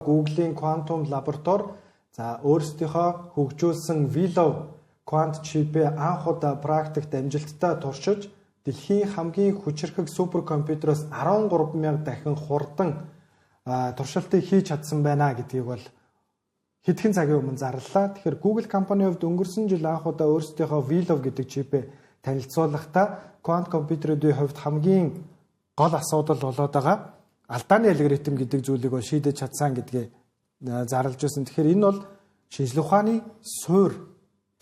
Google-ийн Quantum лаборатори өөрсдийнхөө хөгжүүлсэн Willow Quant чипээ анх удаа практикт амжилттай туршиж дэлхийн хамгийн хүчирхэг суперкомпьютероос 13,000 дахин хурдан туршилтыг хийж чадсан байна гэдгийг бол хэдхэн цагийн өмнө зарлалаа. Тэгэхээр Google компанийн хувьд өнгөрсөн жил анх удаа өөрсдийнхөө Willow гэдэг чипээ танилцуулахдаа Quant компьютеруудын хувьд хамгийн гол асуудал болоод байгаа алдааны алгоритм гэдэг зүйлийг бол шийдэж чадсан гэдгээ зарлж байсан. Тэгэхээр энэ бол шинжлэх ухааны суурь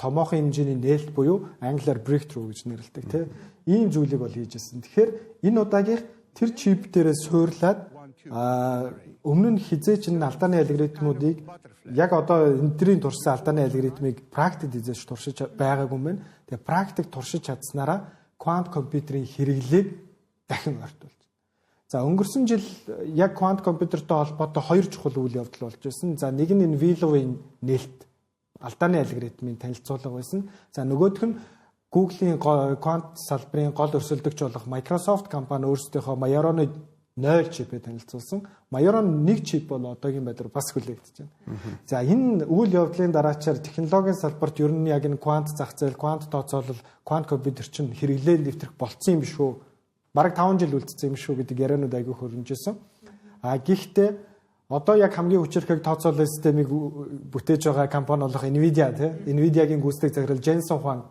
томоохон хэмжээний нээлт буюу англиар breakthrough гэж нэрлэдэг тийм ийм зүйлийг бол хийж байсан. Тэгэхээр энэ удаагийн тэр чип дээрээ суурлаад өмнө нь хизээч энэ алдааны алгоритмуудыг яг одоо энэтрийн туршсан алдааны алгоритмыг практикт хизээж туршиж байгаагүй юм байна. Тэгээ практик туршиж чадсанараа квант компьютерийн хэрэглээг дахин ойртуулж. За өнгөрсөн жил яг квант компьютертэй холбоотой хоёр чухал үйл явдал болж байсан. За нэг нь энэ Willow-ийн нээлт алдааны алгоритмын танилцуулга байсан. За нөгөөх нь Google-ийн квант салбарын гол өрсөлдөгч болох Microsoft компани өөрсдийнхөө Majorana 0 чипээ танилцуулсан. Majorana 1 чип бол одоогийн байдлаар бас хүлээгдэж байна. За энэ үйл явдлын дараачаар технологийн салбарт ер нь яг энэ квант зах зээл, квант тооцоолол, квант компьютер чинь хэрэглээ нэвтрэх болцсон юм биш үү? Бараг 5 жил үлдсэн юм шүү гэдэг яриануд айгүй хөрөмжсэн. Гэхдээ одоо яг хамгийн хүчирхэг тооцоолол системийг бүтээж байгаа компани болох Nvidia тийм Nvidia-гийн гүйцэтгэх захирал Jensen Huang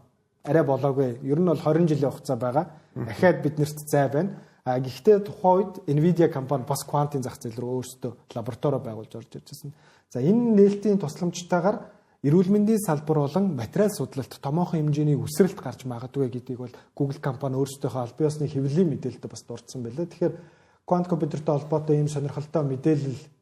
арай болоогүй. Ер нь бол 20 жилийн хугацаа байгаа. Дахиад биднэрт зай байна. Гэхдээ тухайн үед Nvidia компани бас квантын зах зээл рүү өөрсдөө лаборатори байгуулж орж ирж байсан. За энэ нээлтийн тусламжтайгаар эрүүл мэндийн салбар болон материал судлалт томоохон хэмжээний үсрэлт гарч магадгүй гэдгийг бол Google компани өөрсдийнхөө албан ёсны хэвлэлийн мэдээлэлд бас дурдсан байлаа. Тэгэхээр квант компьютертэй холбоотой ийм сонирхолтой мэдээлэл